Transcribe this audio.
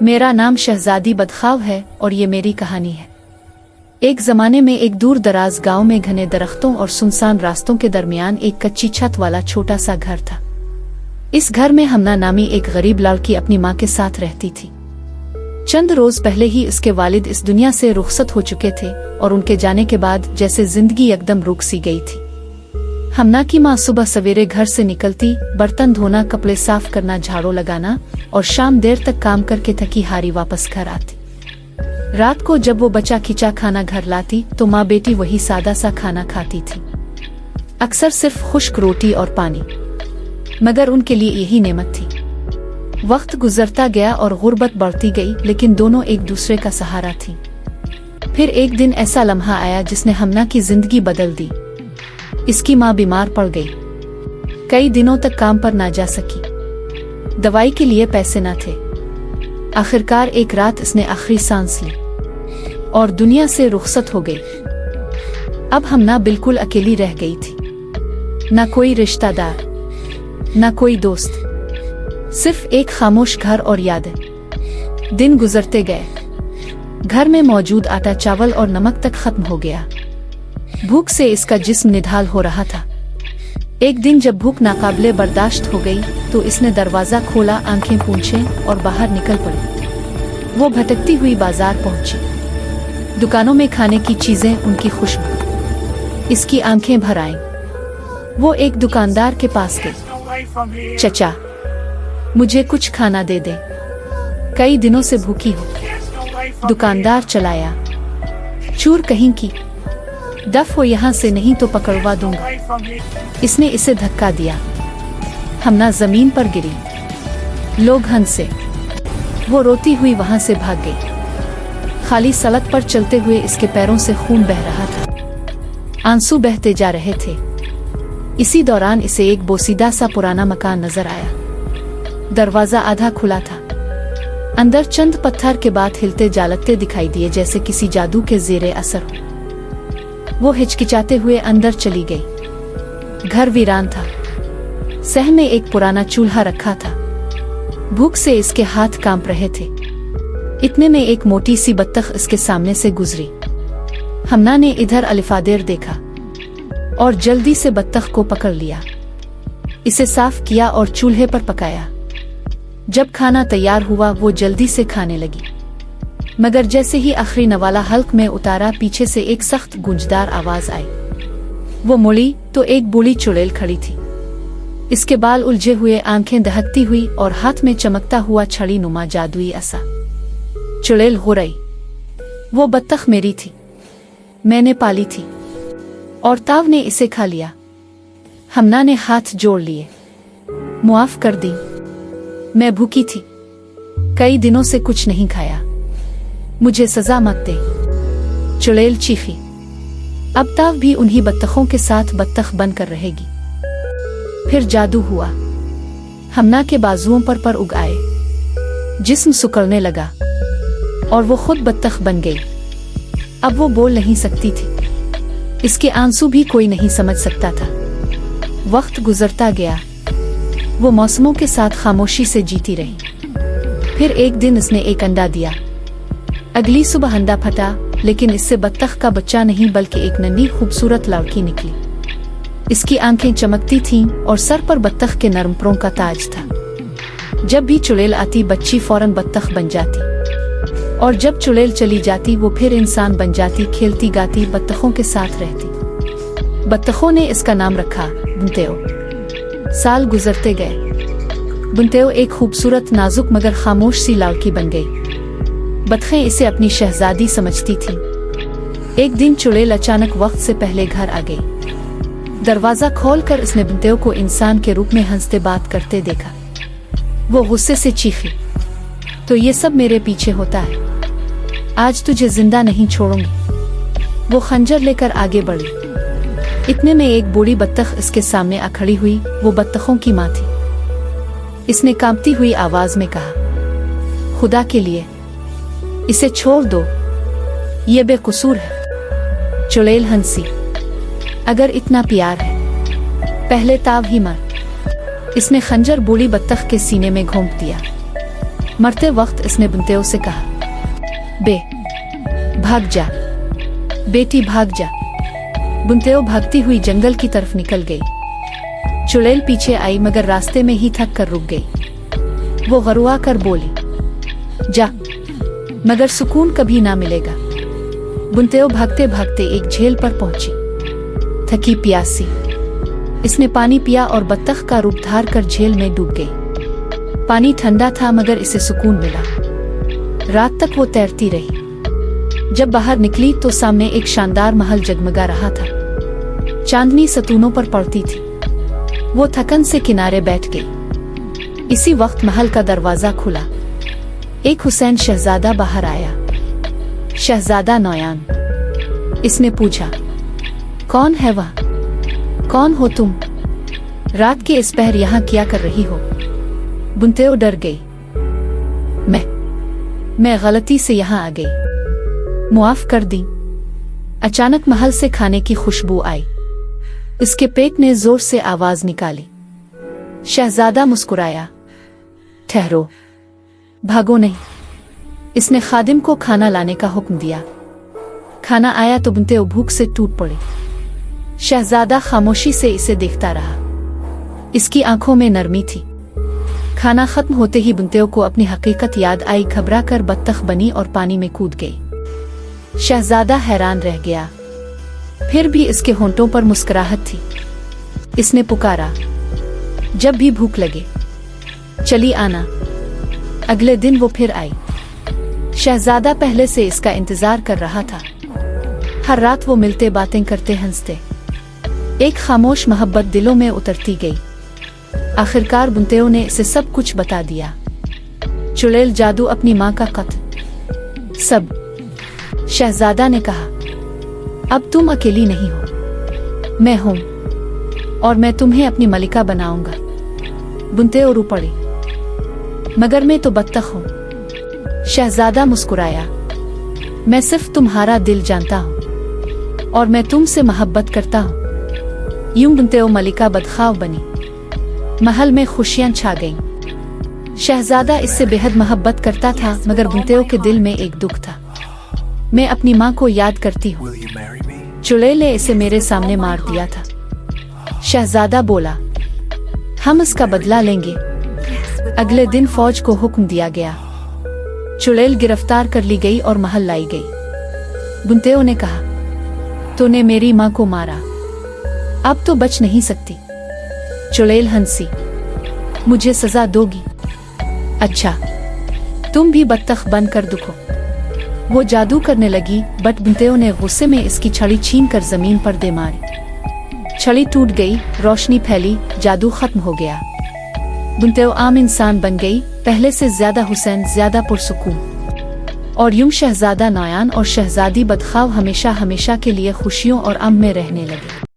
मेरा नाम शहजादी बदखाव है और ये मेरी कहानी है। एक जमाने में एक दूर दराज गांव में घने दरख्तों और सुनसान रास्तों के दरमियान एक कच्ची छत वाला छोटा सा घर था। इस घर में हमना नामी एक गरीब लड़की अपनी माँ के साथ रहती थी। चंद रोज पहले ही उसके वालिद इस दुनिया से रुखसत हो चुके थे और उनके जाने के बाद जैसे जिंदगी एकदम रुक सी गई थी। हमना की माँ सुबह सवेरे घर से निकलती, बर्तन धोना, कपड़े साफ करना, झाड़ू लगाना और शाम देर तक काम करके थकी हारी वापस घर आती। रात को जब वो बचा खिंचा खाना घर लाती तो माँ बेटी वही सादा सा खाना खाती थी, अक्सर सिर्फ खुश्क रोटी और पानी, मगर उनके लिए यही नेमत थी। वक्त गुजरता गया और गुर्बत बढ़ती गई, लेकिन दोनों एक दूसरे का सहारा थी। फिर एक दिन ऐसा लम्हा आया जिसने हमना की जिंदगी बदल दी। इसकी माँ बीमार पड़ गई, कई दिनों तक काम पर ना जा सकी, दवाई के लिए पैसे न थे। आखिरकार एक रात इसने आखिरी सांस ली और दुनिया से रुखसत हो गई। अब हमना बिल्कुल अकेली रह गई थी, न कोई रिश्तेदार, न कोई दोस्त, सिर्फ एक खामोश घर और यादें। दिन गुजरते गए, घर में मौजूद आटा, चावल और नमक तक खत्म हो गया। भूख से इसका जिस्म निढाल हो रहा था। एक दिन जब भूख नाकाबिले बर्दाश्त हो गई तो इसने दरवाजा खोला, आंखें पूंछे और बाहर निकल पड़ी। वो भटकती हुई बाजार पहुंची। दुकानों में खाने की चीजें, उनकी खुशबू इसकी आंखें भर आईं। वो एक दुकानदार के पास गई। चचा, मुझे कुछ खाना दे दे, कई दिनों से भूखी हूँ। दुकानदार चलाया, चूर कहीं की, दफ हो यहाँ से, नहीं तो पकड़वा दूंगा। इसने इसे धक्का दिया। हमना जमीन पर गिरी। लोग हंसे। वो रोती हुई वहां से भाग गई। खाली सड़क पर चलते हुए इसके पैरों से खून बह रहा था, आंसू बहते जा रहे थे। इसी दौरान इसे एक बोसीदा सा पुराना मकान नजर आया। दरवाजा आधा खुला था। अंदर चंद पत्थर के बाद हिलते जालते दिखाई दिए, जैसे किसी जादू के जेरे असर हो। वो हिचकिचाते हुए अंदर चली गई। घर वीरान था। सहन में एक पुराना चूल्हा रखा था। भूख से इसके हाथ कांप रहे थे। इतने में एक मोटी सी बत्तख इसके सामने से गुजरी। हमना ने इधर अलिफादेर देखा और जल्दी से बत्तख को पकड़ लिया। इसे साफ किया और चूल्हे पर पकाया। जब खाना तैयार हुआ वो जल्दी से खाने लगी, मगर जैसे ही आखिरी नवाला हल्क में उतारा, पीछे से एक सख्त गूंजदार आवाज आई। वो मुड़ी तो एक बूढ़ी चुड़ैल खड़ी थी। इसके बाल उलझे हुए, आंखें दहकती हुई और हाथ में चमकता हुआ छड़ी नुमा जादुई असा। चुड़ैल हो रही, वो बत्तख मेरी थी, मैंने पाली थी और ताव ने इसे खा लिया। हमना ने हाथ जोड़ लिए। मुआफ कर दी, मैं भूखी थी, कई दिनों से कुछ नहीं खाया, मुझे सजा मत दे। चुड़ैल चीखी। अब ताव भी उन्हीं बत्तखों के साथ बत्तख बनकर रहेगी। फिर जादू हुआ। हमना के बाजुओं पर उग आए, जिस्म सुकड़ने लगा और वो खुद बत्तख बन गई। अब वो बोल नहीं सकती थी, इसके आंसू भी कोई नहीं समझ सकता था। वक्त गुजरता गया। वो मौसमों के साथ खामोशी से जीती रही। फिर एक दिन इसने एक अंडा दिया। अगली सुबह अंडा फटा, लेकिन इससे बत्तख का बच्चा नहीं बल्कि एक नन्ही खूबसूरत लड़की निकली। इसकी आंखें चमकती थीं और सर पर बत्तख के नर्म परों का ताज था। जब भी चुड़ैल आती, बच्ची फौरन बत्तख बन जाती और जब चुड़ैल चली जाती वो फिर इंसान बन जाती, खेलती गाती बत्तखों के साथ रहती। बत्तखों ने इसका नाम रखा बुनतेओ। साल गुजरते गए। बुनतेओ एक खूबसूरत, नाजुक मगर खामोश सी लड़की बन गई। बत्खें इसे अपनी शहजादी समझती थी। एक दिन चुड़ैल अचानक वक्त से पहले घर आ गई। दरवाजा खोलकर इसने बुनतेओ को इंसान के रूप में हंसते बात करते देखा। वो गुस्से से चीखी, तो ये सब मेरे पीछे होता है, आज तुझे जिंदा नहीं छोड़ूंगी। वो खंजर लेकर आगे बढ़ी। इतने में एक बूढ़ी बत्तख इसके सामने आ खड़ी हुई। वो बत्तखों की माँ थी। इसने कांपती हुई आवाज में कहा, खुदा के लिए इसे छोड़ दो, ये बेकसूर है। चुड़ैल हंसी, अगर इतना प्यार है, पहले ताव ही मर। इसने खंजर बूढ़ी बत्तख के सीने में घोंप दिया। मरते वक्त इसने बुनतेओ से कहा, बे भाग जा, बेटी भाग जा। बुनतेओ भागती हुई जंगल की तरफ निकल गई। चुड़ैल पीछे आई मगर रास्ते में ही थक कर रुक गई। वो गरुआ कर बोली, जा, मगर सुकून कभी ना मिलेगा। बुनतेओ भागते भागते एक झील पर पहुंची। थकी प्यासी इसने पानी पिया और बत्तख का रूप धार कर झील में डूब गई। पानी ठंडा था मगर इसे सुकून मिला। रात तक वो तैरती रही। जब बाहर निकली तो सामने एक शानदार महल जगमगा रहा था। चांदनी सतूनों पर पड़ती थी। वो थकन से किनारे बैठ गई। इसी वक्त महल का दरवाजा खुला। एक हुसैन शहजादा बाहर आया। शहजादा नौयान, इसने पूछा, कौन है वह? कौन हो तुम? रात के इस पहर यहाँ क्या कर रही हो? बुनतेओ डर गई। मैं गलती से यहाँ आ गई, मुआफ कर दी। अचानक महल से खाने की खुशबू आई। इसके पेट ने जोर से आवाज निकाली। शहजादा मुस्कुराया। ठहरो, भागो नहीं। इसने खादिम को खाना लाने का हुक्म दिया। खाना आया तो बुनतेओ भूख से टूट पड़ी। शहजादा खामोशी से इसे देखता रहा। इसकी आंखों में नरमी थी। खाना खत्म होते ही बुनतेओ को अपनी हकीकत याद आई। घबरा कर बत्तख बनी और पानी में कूद गई। शहजादा हैरान रह गया। फिर भी इसके होंठों पर मुस्कुराहट थी। इसने पुकारा, जब भी भूख लगे चली आना। अगले दिन वो फिर आई। शहजादा पहले से इसका इंतजार कर रहा था। हर रात वो मिलते, बातें करते, हंसते। एक खामोश मोहब्बत दिलों में उतरती गई। आखिरकार बुनतेओ ने इसे सब कुछ बता दिया। चुड़ैल जादू, अपनी माँ का कत्ल, सब। शहजादा ने कहा, अब तुम अकेली नहीं हो, मैं हूं और मैं तुम्हें अपनी मलिका बनाऊंगा। बुनतेओ रो पड़ी, मगर मैं तो बत्तख हूं। शहजादा मुस्कुराया, मैं सिर्फ तुम्हारा दिल जानता हूं और मैं तुमसे मोहब्बत करता हूं। यूं बुनतेओ मलिका बदख्वाह बनी। महल में खुशियां छा गईं। शहजादा इससे बेहद मोहब्बत करता था मगर बुनतेओ के दिल में एक दुख था। मैं अपनी माँ को याद करती हूँ। चुड़ैल ने इसे मेरे सामने मार दिया था। शहजादा बोला, हम इसका बदला लेंगे। अगले दिन फौज को हुक्म दिया गया। चुड़ैल गिरफ्तार कर ली गई और महल लाई गई। बुनतेओ ने कहा, तूने मेरी माँ को मारा, अब तो बच नहीं सकती। चुड़ैल हंसी, मुझे सजा दोगी? अच्छा, तुम भी बत्तख बनकर दुखो। वो जादू करने लगी, बट बुनतेओ ने गुस्से में इसकी छड़ी छीन कर जमीन पर दे मारी। छड़ी टूट गई, रोशनी फैली, जादू खत्म हो गया। बुनतेओ आम इंसान बन गई, पहले से ज्यादा हुसैन, ज्यादा पुरसुकून। और यूं शहजादा नौयान और शहजादी बदख्वाह हमेशा हमेशा के लिए खुशियों और अमन में रहने लगे।